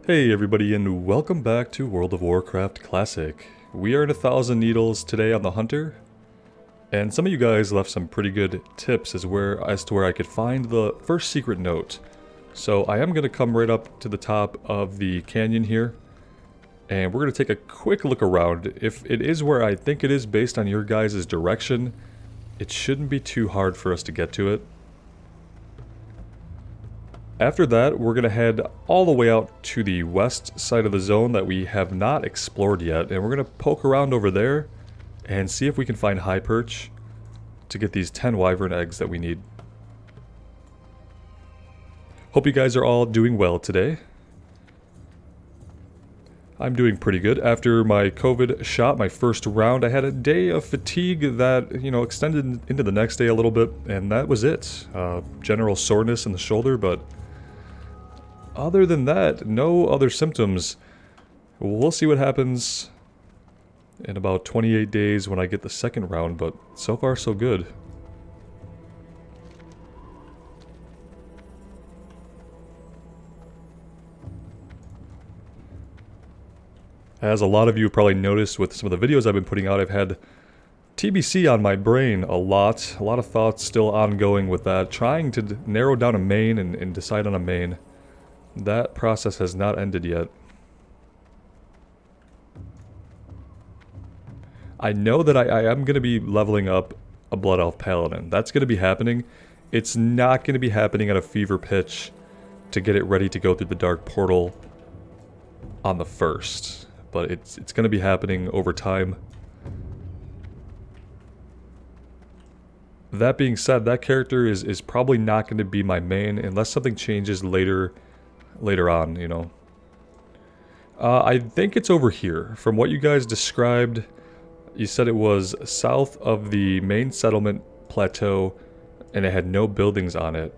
Hey everybody, and welcome back to World of Warcraft Classic. We are in 1,000 Needles today on the Hunter, and some of you guys left some pretty good tips as to where I could find the first secret note. So I am going to come right up to the top of the canyon here, and we're going to take a quick look around. If it is where I think it is based on your guys' direction, it shouldn't be too hard for us to get to it. After that, we're going to head all the way out to the west side of the zone that we have not explored yet, and we're going to poke around over there and see if we can find high perch to get these 10 wyvern eggs that we need. Hope you guys are all doing well today. I'm doing pretty good. After my COVID shot, my first round, I had a day of fatigue that, extended into the next day a little bit, and that was it. General soreness in the shoulder, but other than that, no other symptoms. We'll see what happens in about 28 days when I get the second round, but so far so good. As a lot of you have probably noticed with some of the videos I've been putting out, I've had TBC on my brain a lot of thoughts still ongoing with that, trying to narrow down a main and decide on a main. That process has not ended yet. I know that I am going to be leveling up a Blood Elf Paladin. That's going to be happening. It's not going to be happening at a fever pitch to get it ready to go through the Dark Portal on the 1st. But it's going to be happening over time. That being said, that character is probably not going to be my main unless something changes later on, I think it's over here. From what you guys described, you said it was south of the main settlement plateau and it had no buildings on it.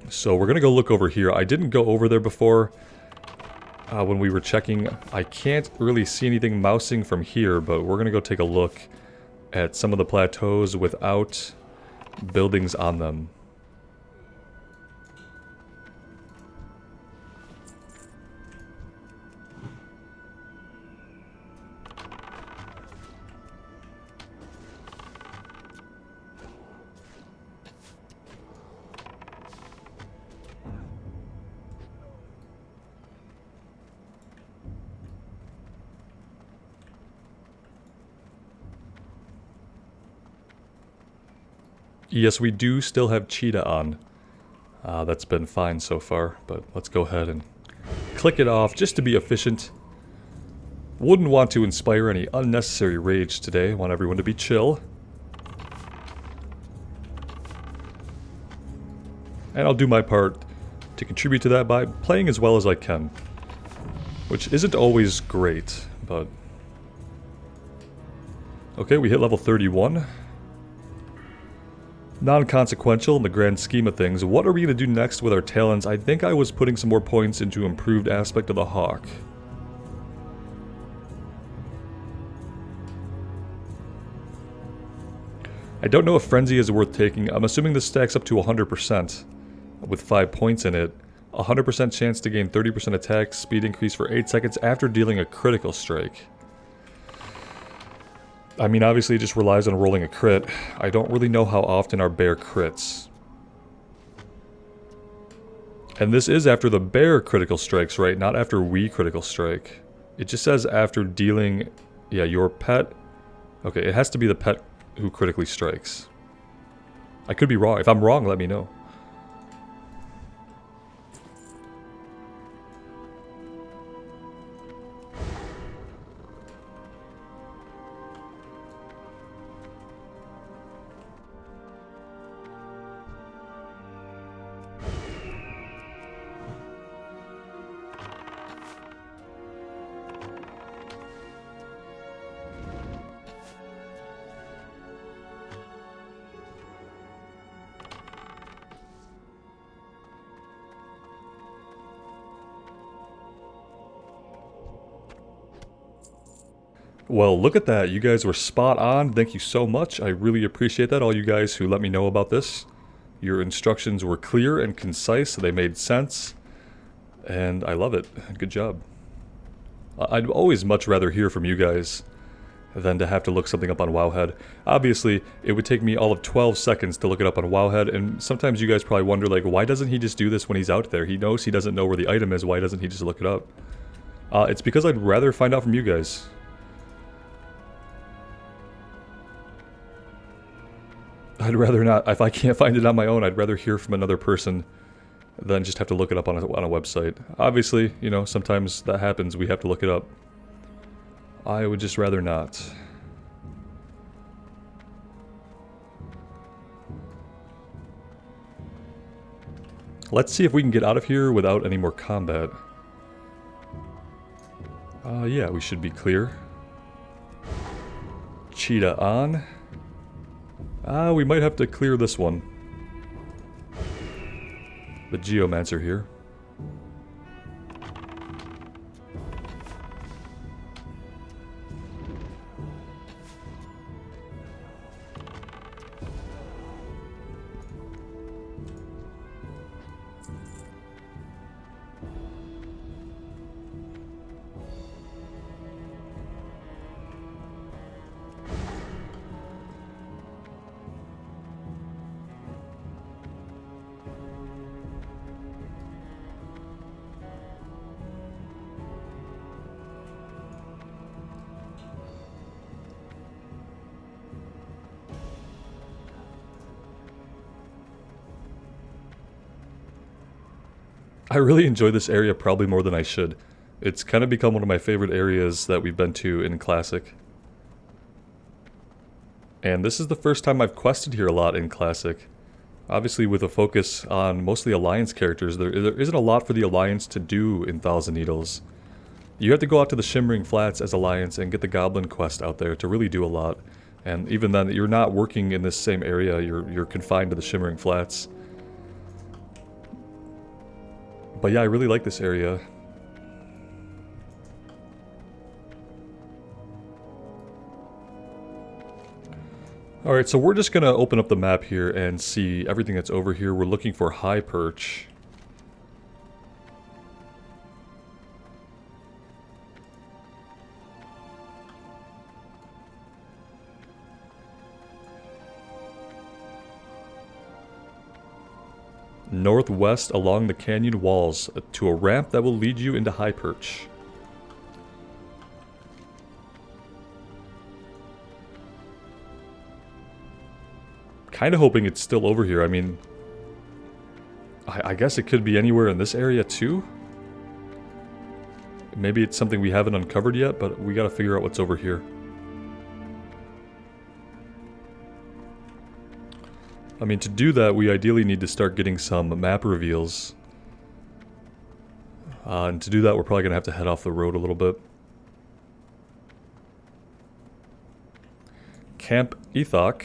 So we're going to go look over here. I didn't go over there before when we were checking. I can't really see anything mousing from here, but we're going to go take a look at some of the plateaus without buildings on them. Yes, we do still have cheetah on. That's been fine so far, but let's go ahead and click it off just to be efficient. Wouldn't want to inspire any unnecessary rage today. Want everyone to be chill. And I'll do my part to contribute to that by playing as well as I can. Which isn't always great, but... Okay, we hit level 31. Non-consequential in the grand scheme of things. What are we going to do next with our talents? I think I was putting some more points into improved aspect of the hawk. I don't know if frenzy is worth taking. I'm assuming this stacks up to 100% with 5 points in it. 100% chance to gain 30% attack speed increase for 8 seconds after dealing a critical strike. I mean, obviously it just relies on rolling a crit. I don't really know how often our bear crits. And this is after the bear critical strikes, right? Not after we critical strike. It just says after dealing... Yeah, your pet... Okay, it has to be the pet who critically strikes. I could be wrong. If I'm wrong, let me know. Well, look at that. You guys were spot on. Thank you so much. I really appreciate that, all you guys who let me know about this. Your instructions were clear and concise, so they made sense. And I love it. Good job. I'd always much rather hear from you guys than to have to look something up on Wowhead. Obviously, it would take me all of 12 seconds to look it up on Wowhead, and sometimes you guys probably wonder, like, why doesn't he just do this when he's out there? He knows he doesn't know where the item is, why doesn't he just look it up? It's because I'd rather find out from you guys. I'd rather not, if I can't find it on my own, I'd rather hear from another person than just have to look it up on a website. Obviously, you know, sometimes that happens, we have to look it up. I would just rather not. Let's see if we can get out of here without any more combat. Yeah, we should be clear. Cheetah on. We might have to clear this one. The Geomancer here. I really enjoy this area probably more than I should. It's kind of become one of my favorite areas that we've been to in Classic. And this is the first time I've quested here a lot in Classic. Obviously with a focus on mostly Alliance characters, there isn't a lot for the Alliance to do in Thousand Needles. You have to go out to the Shimmering Flats as Alliance and get the Goblin quest out there to really do a lot. And even then, you're not working in this same area, you're confined to the Shimmering Flats. But yeah, I really like this area. Alright, so we're just gonna open up the map here and see everything that's over here. We're looking for High Perch. Northwest along the canyon walls to a ramp that will lead you into High Perch. Kind of hoping it's still over here. I mean, I guess it could be anywhere in this area too. Maybe it's something we haven't uncovered yet, but we gotta figure out what's over here. I mean, to do that, we ideally need to start getting some map reveals. And to do that, we're probably going to have to head off the road a little bit. Camp Ethok.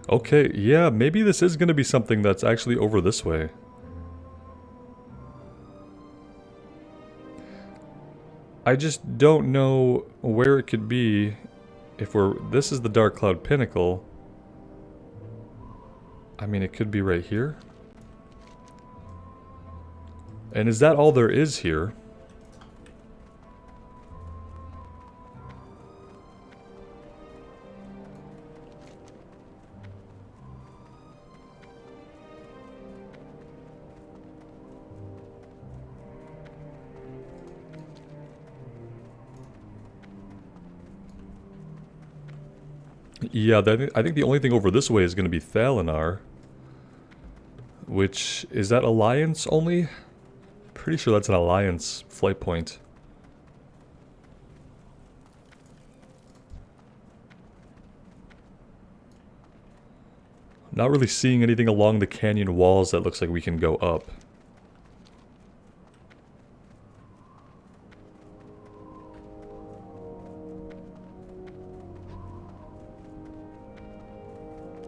Okay, yeah, maybe this is going to be something that's actually over this way. I just don't know where it could be if we're... This is the Dark Cloud Pinnacle. I mean, it could be right here. And is that all there is here? Yeah, I think the only thing over this way is going to be Thalinar. Which, is that Alliance only? Pretty sure that's an Alliance flight point. Not really seeing anything along the canyon walls that looks like we can go up.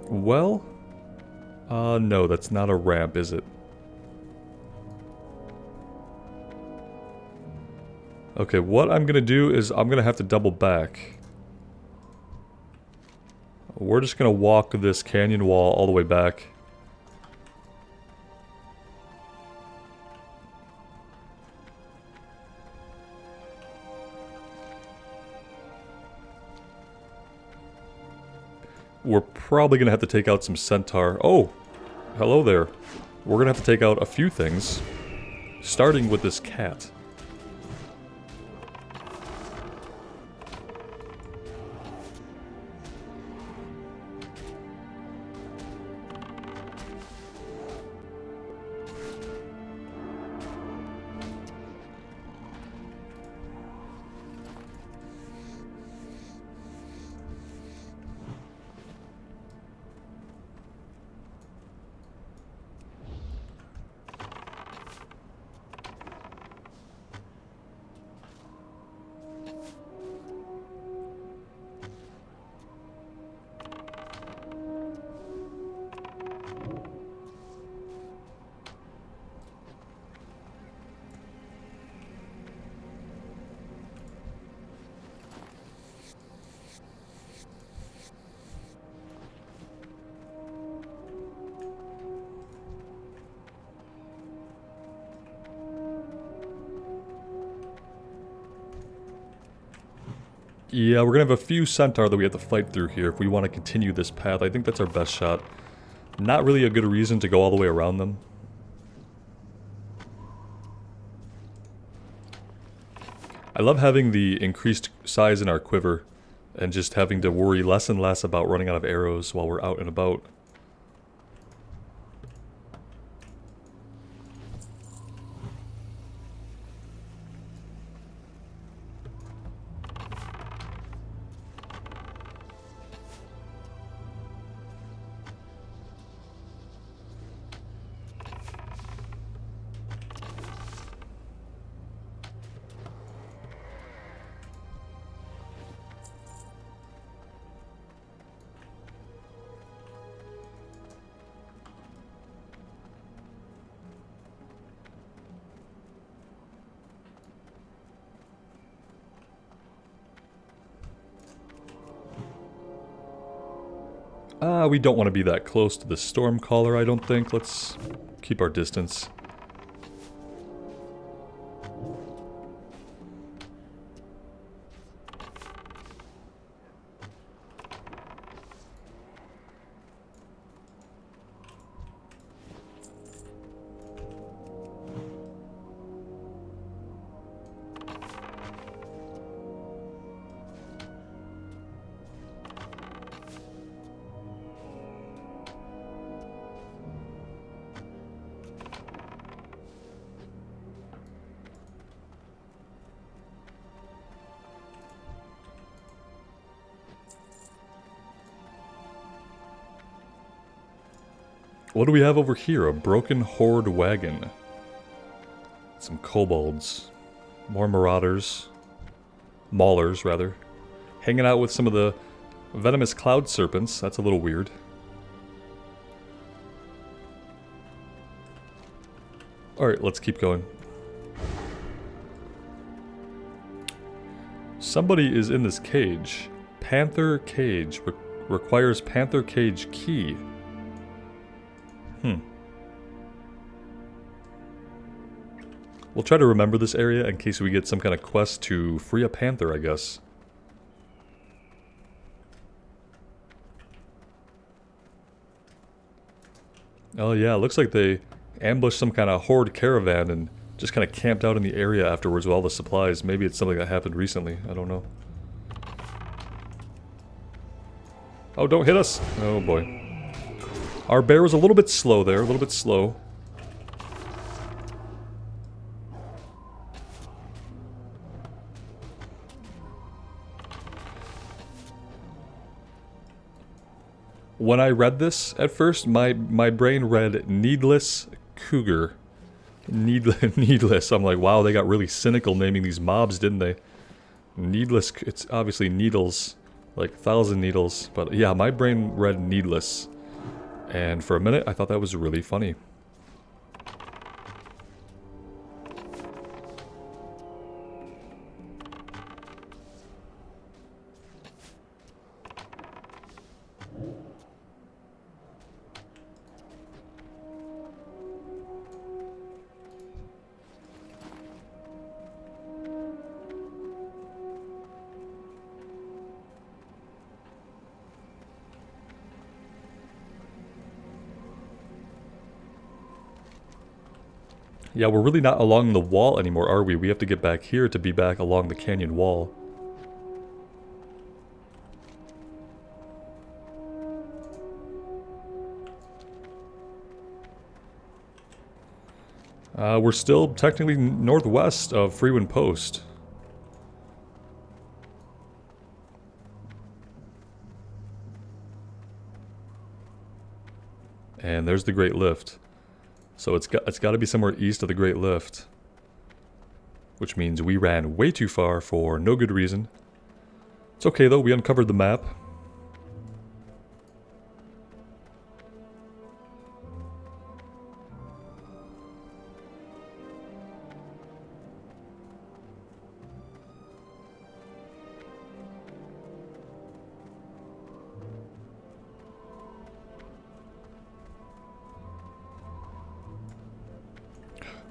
Well... no, that's not a ramp, is it? Okay, what I'm gonna do is I'm gonna have to double back. We're just gonna walk this canyon wall all the way back. we're probably going to have to take out some centaur. Oh, hello there. We're going to have to take out a few things, starting with this cat. Yeah, we're gonna have a few centaur that we have to fight through here if we want to continue this path. I think that's our best shot. Not really a good reason to go all the way around them. I love having the increased size in our quiver and just having to worry less and less about running out of arrows while we're out and about. We don't want to be that close to the Stormcaller, I don't think. Let's keep our distance. What do we have over here? A broken horde wagon. Some kobolds. More marauders. Maulers, rather. Hanging out with some of the venomous cloud serpents. That's a little weird. Alright, let's keep going. Somebody is in this cage. Panther cage. Requires Panther cage key. We'll try to remember this area in case we get some kind of quest to free a panther, I guess. Oh yeah, it looks like they ambushed some kind of horde caravan and just kind of camped out in the area afterwards with all the supplies. Maybe it's something that happened recently, I don't know. Oh, don't hit us! Oh boy. Our bear was a little bit slow there, a little bit slow. When I read this at first, my brain read needless cougar. Needless. I'm like, wow, they got really cynical naming these mobs, didn't they? Needless, it's obviously needles, like 1,000 needles. But yeah, my brain read needless. And for a minute, I thought that was really funny. Yeah, we're really not along the wall anymore, are we? We have to get back here to be back along the canyon wall. We're still technically northwest of Freewind Post. And there's the Great Lift. So it's got to be somewhere east of the Great Lift. Which means we ran way too far for no good reason. It's okay though, we uncovered the map.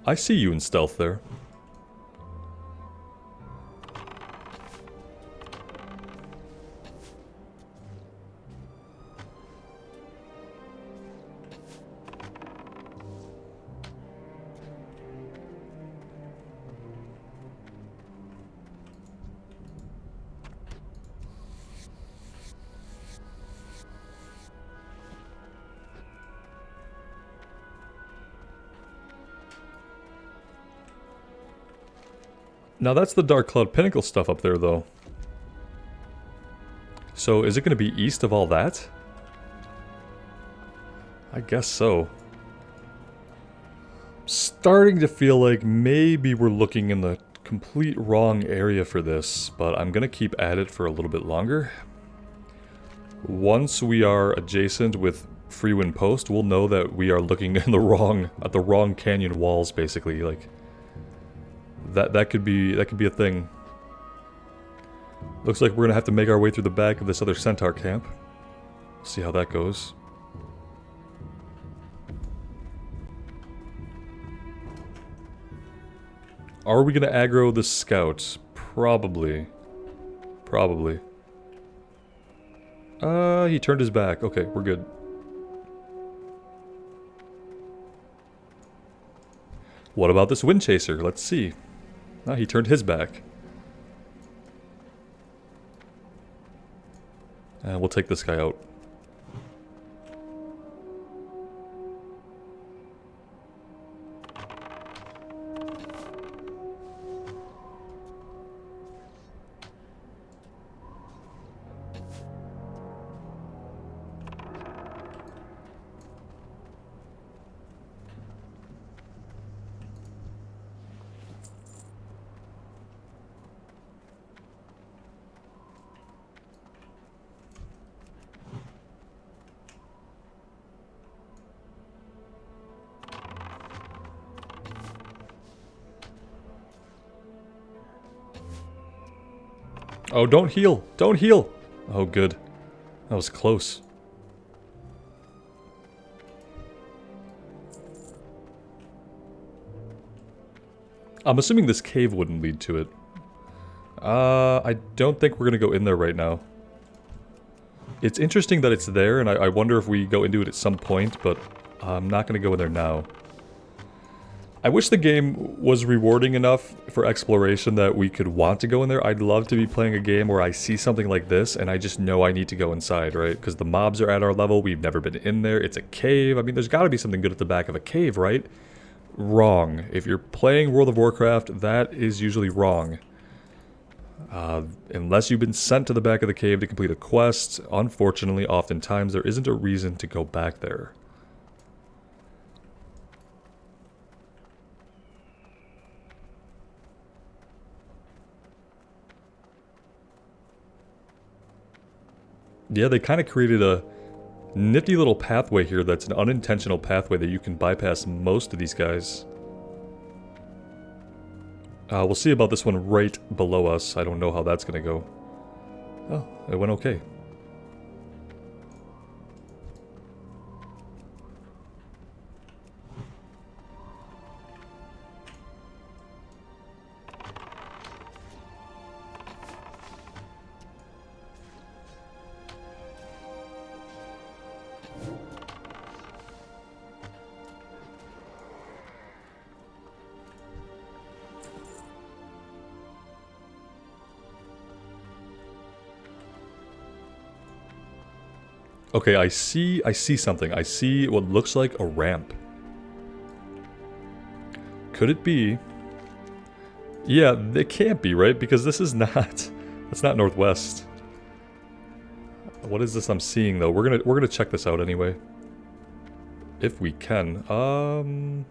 I see you in stealth there. Now that's the Dark Cloud Pinnacle stuff up there, though. So is it going to be east of all that? I guess so. Starting to feel like maybe we're looking in the complete wrong area for this, but I'm going to keep at it for a little bit longer. Once we are adjacent with Freewind Post, we'll know that we are looking in at the wrong canyon walls, basically. Like that could be a thing. Looks like we're gonna have to make our way through the back of this other centaur camp. See how that goes. Are we gonna aggro the scouts? Probably. Probably. He turned his back. Okay, we're good. What about this wind chaser? Let's see. Ah, he turned his back. And we'll take this guy out. Oh, don't heal! Don't heal! Oh, good. That was close. I'm assuming this cave wouldn't lead to it. I don't think we're gonna go in there right now. It's interesting that it's there, and I wonder if we go into it at some point, but I'm not gonna go in there now. I wish the game was rewarding enough for exploration that we could want to go in there. I'd love to be playing a game where I see something like this and I just know I need to go inside, right? Because the mobs are at our level, we've never been in there, it's a cave. I mean, there's got to be something good at the back of a cave, right? Wrong. If you're playing World of Warcraft, that is usually wrong. Unless you've been sent to the back of the cave to complete a quest, unfortunately, oftentimes there isn't a reason to go back there. Yeah, they kind of created a nifty little pathway here that's an unintentional pathway that you can bypass most of these guys. We'll see about this one right below us. I don't know how that's going to go. Oh, it went okay. Okay, I see something. I see what looks like a ramp. Could it be? Yeah, it can't be, right? Because this is not... It's not northwest. What is this I'm seeing, though? We're gonna check this out anyway. If we can.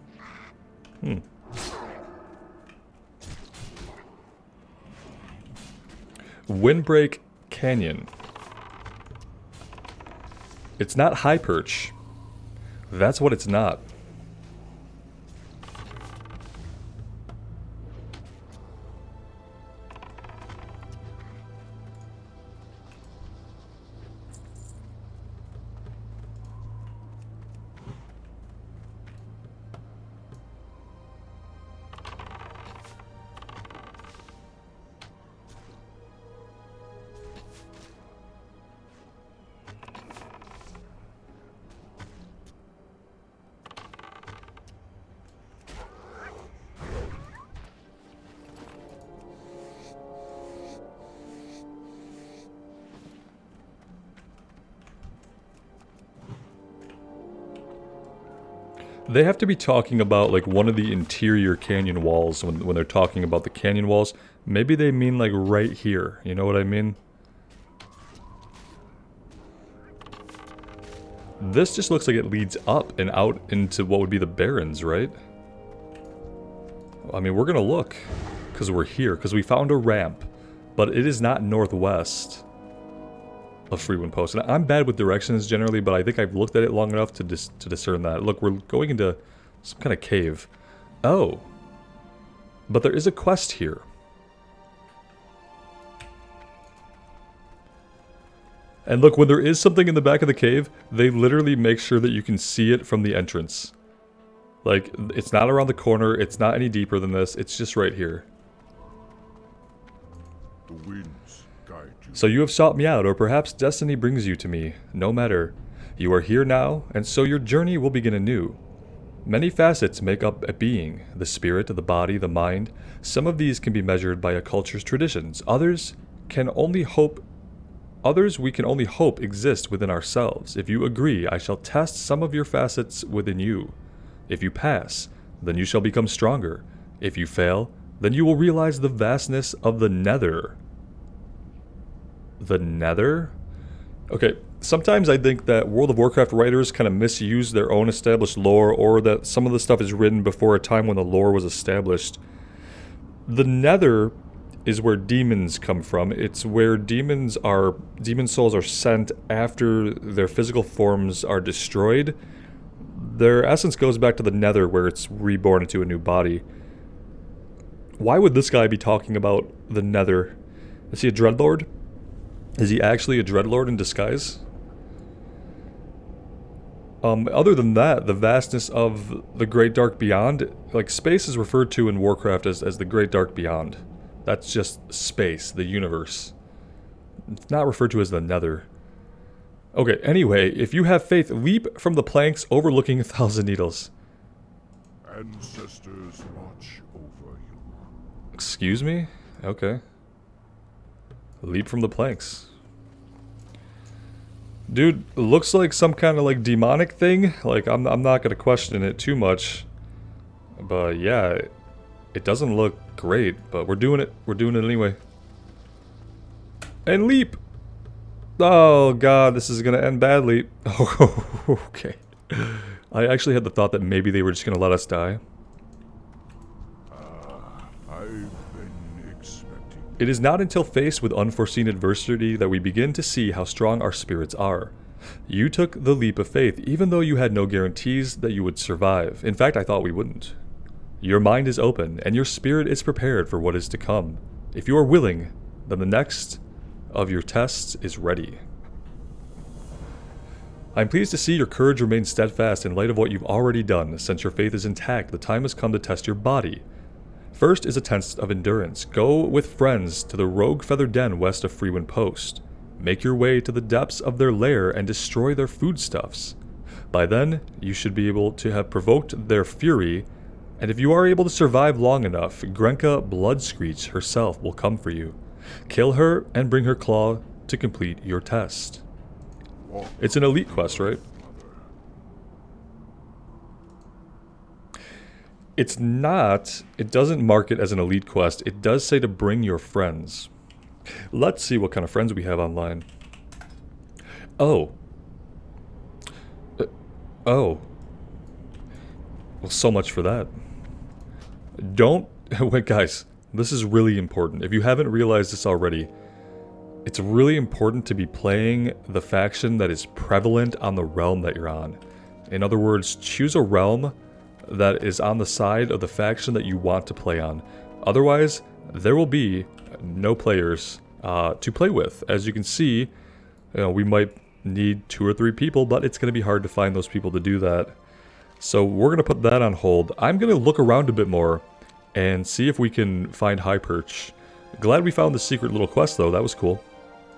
Windbreak Canyon. It's not high perch. That's what it's not. They have to be talking about, like, one of the interior canyon walls when they're talking about the canyon walls. Maybe they mean, like, right here. You know what I mean? This just looks like it leads up and out into what would be the Barrens, right? I mean, we're gonna look. Because we're here. Because we found a ramp. But it is not northwest of Freewind Post. And I'm bad with directions generally, but I think I've looked at it long enough to discern that. Look, we're going into some kind of cave. Oh. But there is a quest here. And look, when there is something in the back of the cave, they literally make sure that you can see it from the entrance. Like, it's not around the corner, it's not any deeper than this, it's just right here. The winds guide you. So you have sought me out, or perhaps destiny brings you to me. No matter. You are here now, and so your journey will begin anew. Many facets make up a being. The spirit, the body, the mind. Some of these can be measured by a culture's traditions. Others we can only hope exist within ourselves. If you agree, I shall test some of your facets within you. If you pass, then you shall become stronger. If you fail, then you will realize the vastness of the nether. The nether? Okay, sometimes I think that World of Warcraft writers kind of misuse their own established lore, or that some of the stuff is written before a time when the lore was established. The nether is where demons come from. It's where demon souls are sent after their physical forms are destroyed. Their essence goes back to the nether, where it's reborn into a new body. Why would this guy be talking about the nether? Is he a dreadlord? Is he actually a dreadlord in disguise? Other than that, the vastness of the Great Dark Beyond, like, space is referred to in Warcraft as the Great Dark Beyond. That's just space, the universe. It's not referred to as the nether. Okay, anyway, if you have faith, leap from the planks overlooking 1,000 Needles. Ancestors watch over you. Excuse me? Okay. Leap from the planks. Dude, looks like some kind of, like, demonic thing. Like, I'm not gonna question it too much. But yeah, it doesn't look great, but we're doing it. We're doing it anyway. And leap! Oh god, this is gonna end badly. Oh, okay. I actually had the thought that maybe they were just gonna let us die. I've been expecting. It is not until faced with unforeseen adversity that we begin to see how strong our spirits are. You took the leap of faith, even though you had no guarantees that you would survive. In fact, I thought we wouldn't. Your mind is open, and your spirit is prepared for what is to come. If you are willing, then the next of your tests is ready. I am pleased to see your courage remains steadfast in light of what you've already done. Since your faith is intact, the time has come to test your body. First is a test of endurance. Go with friends to the Rogue Feather Den west of Freewind Post. Make your way to the depths of their lair and destroy their foodstuffs. By then, you should be able to have provoked their fury, and if you are able to survive long enough, Grenka Bloodscreech herself will come for you. Kill her and bring her claw to complete your test. Walk It's an elite quest, right? It's not. It doesn't mark it as an elite quest. It does say to bring your friends. Let's see what kind of friends we have online. Oh. Oh. Well, so much for that. Don't... Wait, guys. This is really important. If you haven't realized this already, it's really important to be playing the faction that is prevalent on the realm that you're on. In other words, choose a realm that is on the side of the faction that you want to play on. Otherwise, there will be no players to play with. As you can see, we might need 2 or 3 people, but it's going to be hard to find those people to do that. So we're going to put that on hold. I'm going to look around a bit more and see if we can find High Perch. Glad we found the secret little quest, though. That was cool.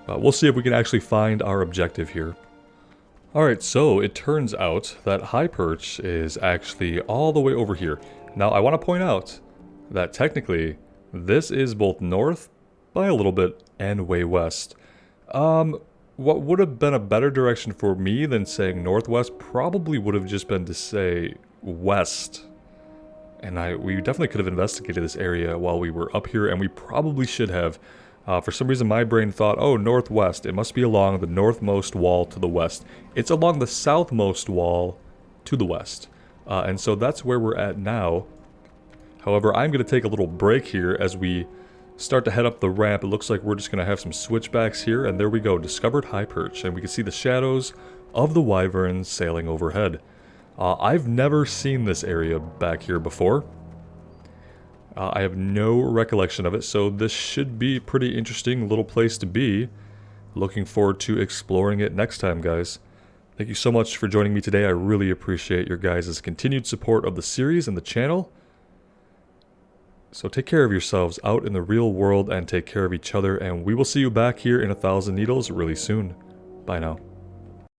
We'll see if we can actually find our objective here. Alright, so it turns out that High Perch is actually all the way over here. Now, I want to point out that technically, this is both north by a little bit and way west. What would have been a better direction for me than saying northwest probably would have just been to say west. And we definitely could have investigated this area while we were up here, and we probably should have. For some reason, my brain thought, oh, northwest. It must be along the northmost wall to the west. It's along the southmost wall to the west. And so that's where we're at now. However, I'm going to take a little break here as we start to head up the ramp. It looks like we're just going to have some switchbacks here. And there we go, discovered High Perch. And we can see the shadows of the wyverns sailing overhead. I've never seen this area back here before. I have no recollection of it, so this should be a pretty interesting little place to be. Looking forward to exploring it next time, guys. Thank you so much for joining me today. I really appreciate your guys' continued support of the series and the channel. So take care of yourselves out in the real world and take care of each other, and we will see you back here in 1,000 Needles really soon. Bye now.